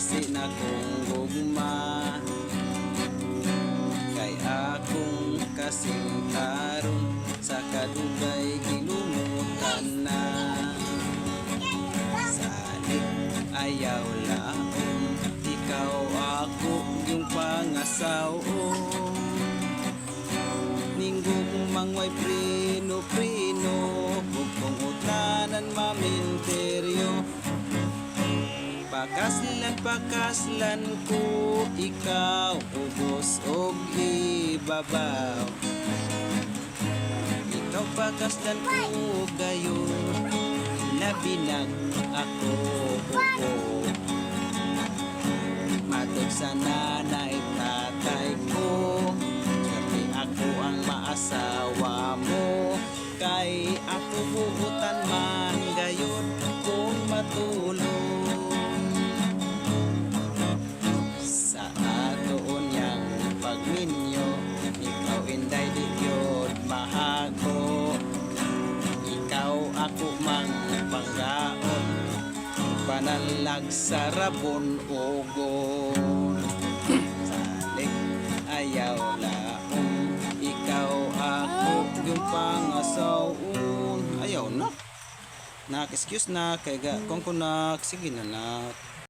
basi na kong gugma. Kay akong kasing karon sa kadugay gilumutan na. Salig ayaw laong, ikaw ako yung pangasaon. Ninggong mangway prino-prino, bukong utanan maminteryo. Pakaslan ko ikaw, ubos og ibabaw. Ikaw pakaslan ko gayon, labinag ako, matod sa nanay tatay ko. Kasi ako ang maasawa mo, kay ako bubutan man gayon kung matulog. Sa atoon yang pagminyo, ikaw inday di gyud mahago. Ikaw ako mang panggaon, panalag sa rabon ugon. Salig ayaw laong, ikaw ako yung pangasaon. Ayaw na. Nak, excuse na, kay ga kung kunak, sige na nak.